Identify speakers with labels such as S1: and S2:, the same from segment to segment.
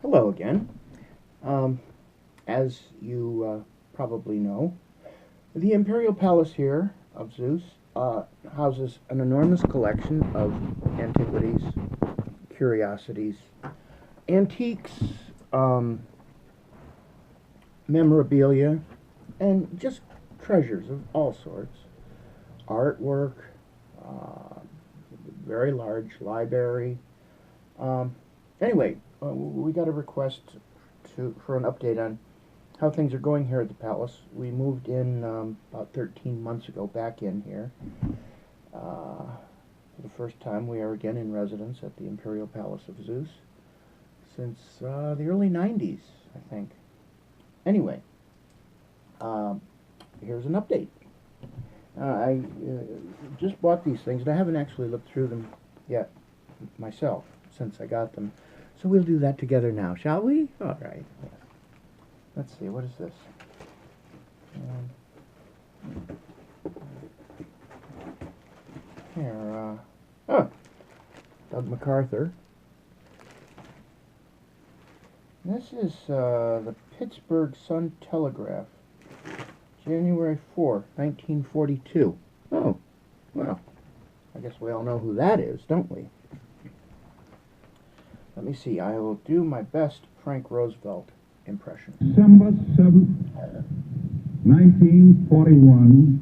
S1: Hello again. As you probably know, the Imperial Palace here of Zeus houses an enormous collection of antiquities, curiosities, antiques, um, memorabilia, and just treasures of all sorts. Artwork, uh, very large library. Um, anyway, we got a request for an update on how things are going here at the palace. We moved in about 13 months ago, back in here. For the first time, we are again in residence at the Imperial Palace of Zeus since the early 90s, I think. Anyway, um, here's an update. I just bought these things, and I haven't actually looked through them yet myself since I got them. So we'll do that together now, shall we? All right. Let's see, what is this? Here, Doug MacArthur. This is the Pittsburgh Sun-Telegraph, January 4, 1942. Oh, well, I guess we all know who that is, don't we? Let me see, I will do my best Frank Roosevelt impression.
S2: December 7th, 1941,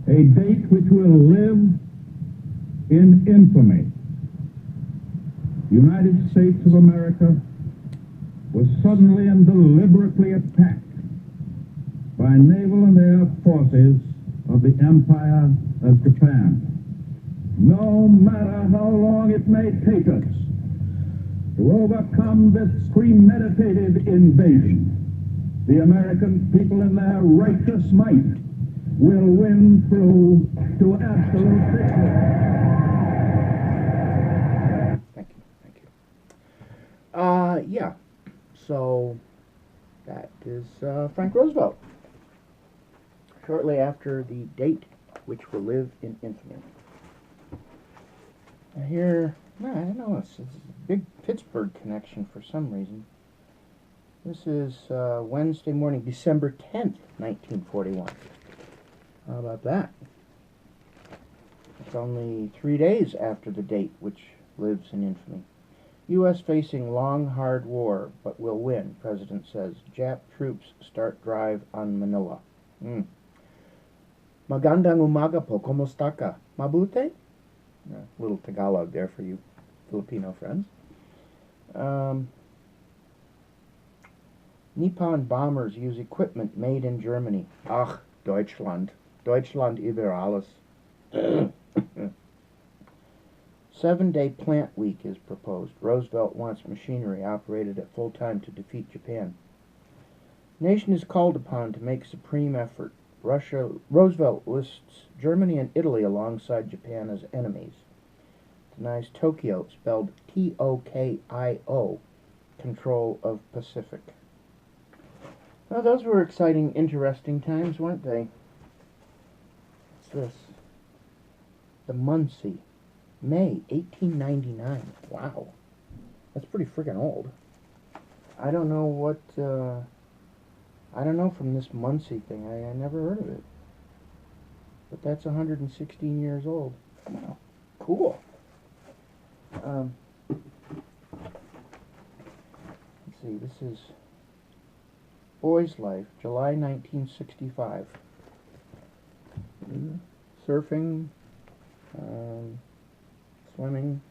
S2: a date which will live in infamy. The United States of America was suddenly and deliberately attacked by naval and air forces of the Empire of Japan. No matter how long it may take us to overcome this premeditated invasion, the American people in their righteous might will win through to absolute victory.
S1: Thank you. Yeah. So that is Frank Roosevelt. Shortly after the date which will live in infamy. Here, I don't know, it's a big Pittsburgh connection for some reason. This is Wednesday morning, December 10th, 1941. How about that? It's only 3 days after the date which lives in infamy. U.S. facing long, hard war, but will win, President says. Jap troops start drive on Manila. Magandang umaga po, kumusta ka? Mabuti? Little Tagalog there for you Filipino friends. Nippon bombers use equipment made in Germany. Ach, Deutschland. Deutschland über alles. 7-day plant week is proposed. Roosevelt wants machinery operated at full time to defeat Japan. Nation is called upon to make supreme effort. Roosevelt lists Germany and Italy alongside Japan as enemies. Denies Tokyo, spelled Tokio, control of Pacific. Well, those were exciting, interesting times, weren't they? What's this? The Muncie, May 1899. Wow. That's pretty freaking old. I don't know what, I don't know from this Muncie thing. I never heard of it. But that's 116 years old. Wow. Cool. Let's see, this is Boy's Life, July 1965. Surfing, swimming.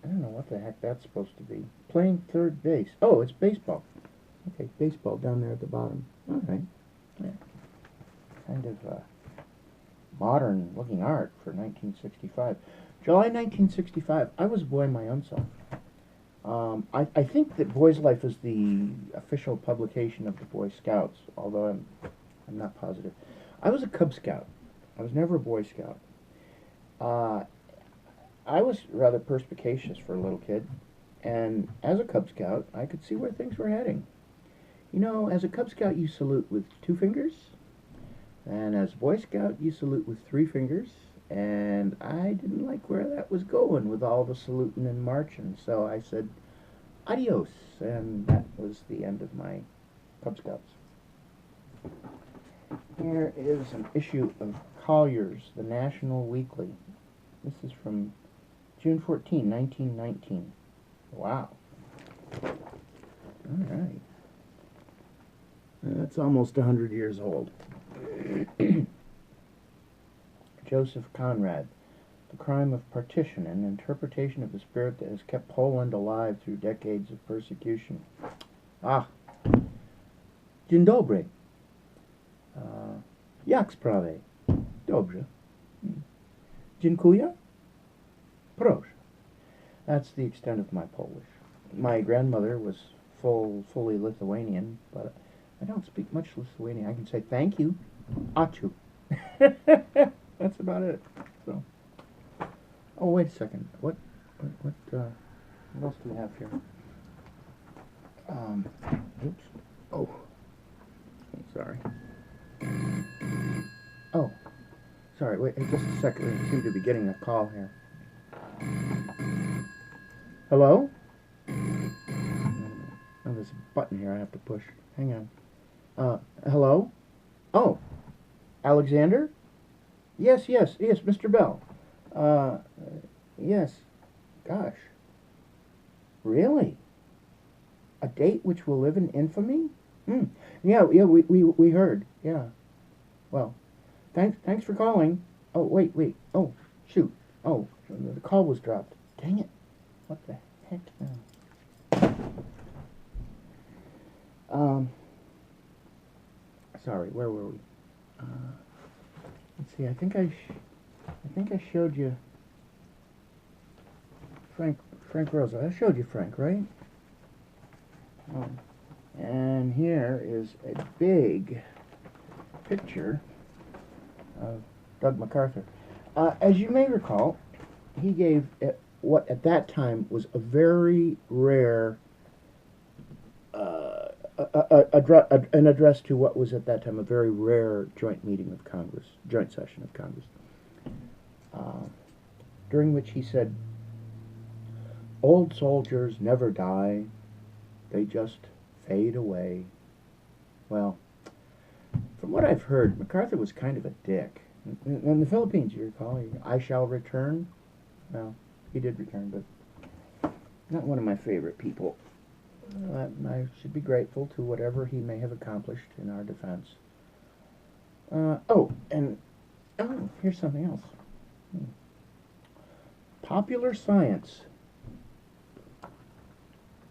S1: I don't know what the heck that's supposed to be. Playing third base. Oh, it's baseball. Okay, baseball down there at the bottom. All right. Yeah. Kind of modern-looking art for 1965. July 1965. I was a boy my own self. I think that Boy's Life is the official publication of the Boy Scouts, although I'm not positive. I was a Cub Scout. I was never a Boy Scout. I was rather perspicacious for a little kid, and as a Cub Scout, I could see where things were heading. You know, as a Cub Scout, you salute with 2 fingers, and as Boy Scout, you salute with 3 fingers, And I didn't like where that was going with all the saluting and marching, so I said, adios, and that was the end of my Cub Scouts. Here is an issue of Collier's, the National Weekly. This is from June 14, 1919. Wow. All right. That's almost 100 years old. Joseph Conrad, The Crime of Partition, an interpretation of the spirit that has kept Poland alive through decades of persecution. Ah. Dzień dobry. Jak sprawy? Dobrze. Dziękuję. Proszę. That's the extent of my Polish. My grandmother was fully Lithuanian, but I don't speak much Lithuanian. I can say thank you. Ačiū. That's about it. So. Oh, wait a second. What else do we have here? Oops. Oh. Sorry. Oh. Sorry, wait just a second. I seem to be getting a call here. Hello? Oh, there's a button here I have to push. Hang on. Hello? Oh. Alexander? Yes, Mr. Bell. Yes. Gosh. Really? A date which will live in infamy? Yeah, we heard. Yeah. Well, thanks for calling. Oh, wait. Oh, shoot. Oh, the call was dropped. Dang it. What the heck now? Sorry, where were we? Let's see. I think I showed you Frank Rosa. I showed you Frank, right? And here is a big picture of Doug MacArthur. As you may recall, he gave what at that time was a very rare an address to what was at that time a very rare joint meeting of Congress, joint session of Congress, during which he said, "Old soldiers never die, they just fade away." Well, from what I've heard, MacArthur was kind of a dick. In the Philippines, you recall, I shall return. Well, he did return, but not one of my favorite people. I should be grateful to whatever he may have accomplished in our defense. Here's something else. Popular Science,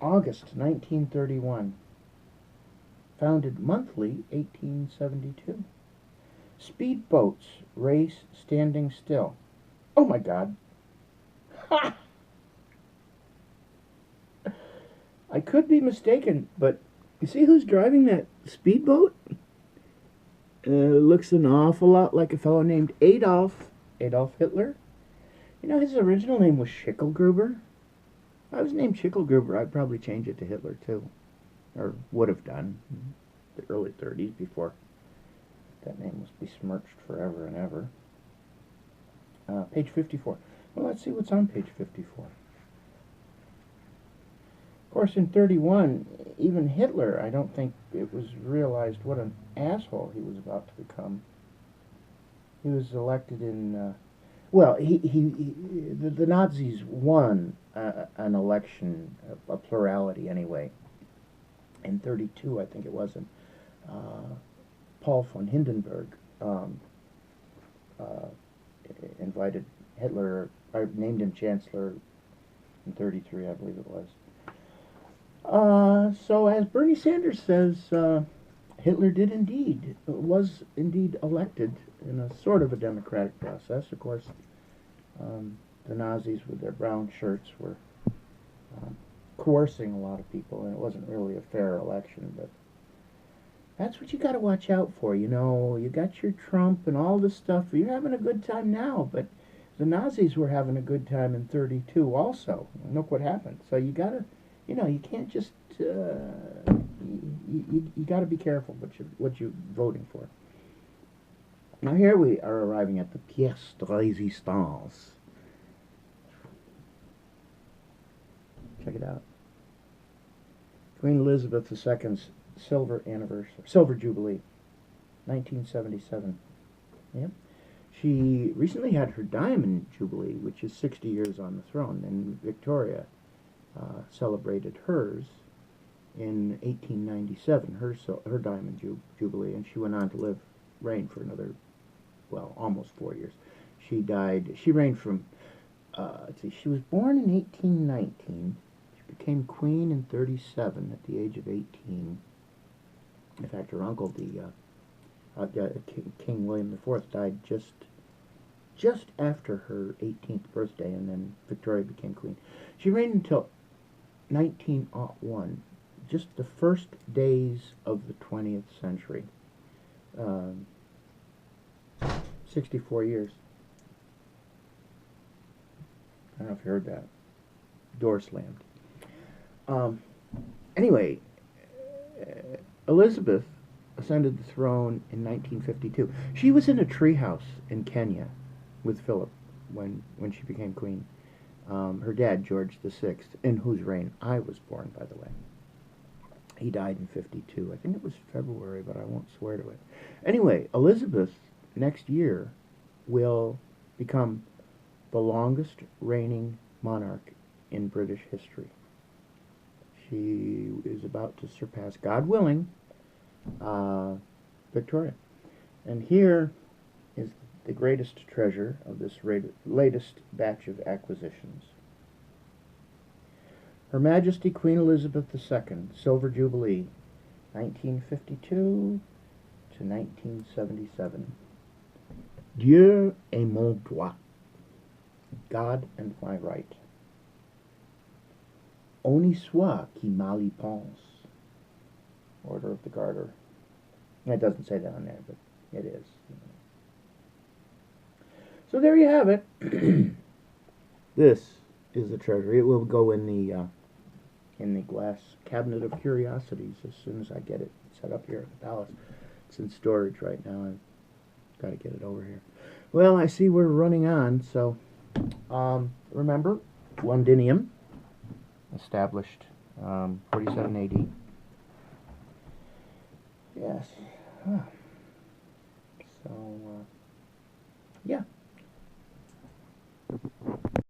S1: August 1931. Founded monthly, 1872. Speedboats race standing still. Oh my God. Ha! I could be mistaken, but you see who's driving that speedboat? Looks an awful lot like a fellow named Adolf Hitler. You know, his original name was Schicklgruber. If I was named Schicklgruber, I'd probably change it to Hitler too. Or would have done in the early 30s before that name was besmirched forever and ever. Page 54. Well, let's see what's on page 54. Of course, in 31, even Hitler, I don't think it was realized what an asshole he was about to become. He was elected in, the Nazis won an election, a plurality anyway, in 32, I think it was, and Paul von Hindenburg invited Hitler, or named him Chancellor in 33, I believe it was. So as Bernie Sanders says, Hitler was indeed elected in a sort of a democratic process. Of course, the Nazis with their brown shirts were coercing a lot of people, and it wasn't really a fair election, but that's what you got to watch out for. You know, you got your Trump and all this stuff. You're having a good time now, but the Nazis were having a good time in 32 also. Look what happened. So you got to, you can't just, you got to be careful what you're voting for. Now here we are arriving at the pièce de résistance. Check it out. Queen Elizabeth II's silver jubilee, 1977. Yep. She recently had her diamond jubilee, which is 60 years on the throne, and Victoria celebrated hers in 1897, her diamond jubilee, and she went on to reign for another, well, almost 4 years. She reigned from, let's see, she was born in 1819. She became queen in 37 at the age of 18. In fact, her uncle, King William IV, died just after her 18th birthday, and then Victoria became queen. She reigned until 1901, just the first days of the 20th century. 64 years. I don't know if you heard that. Door slammed. Anyway, Elizabeth ascended the throne in 1952. She was in a treehouse in Kenya with Philip when she became queen. Her dad, George VI, in whose reign I was born, by the way. He died in 52. I think it was February, but I won't swear to it. Anyway, Elizabeth next year will become the longest reigning monarch in British history. She is about to surpass, God willing, Victoria. And here is the greatest treasure of this latest batch of acquisitions. Her Majesty Queen Elizabeth II, Silver Jubilee, 1952 to 1977. Dieu est mon droit. God and my right. Honi soit qui mal y pense. Order of the Garter. It doesn't say that on there, but it is. So there you have it. This is the treasure. It will go in the glass cabinet of curiosities as soon as I get it set up here at the palace. It's in storage right now. I've got to get it over here. Well, I see we're running on, so remember, Londinium, established 47 AD. Yes. So, yeah.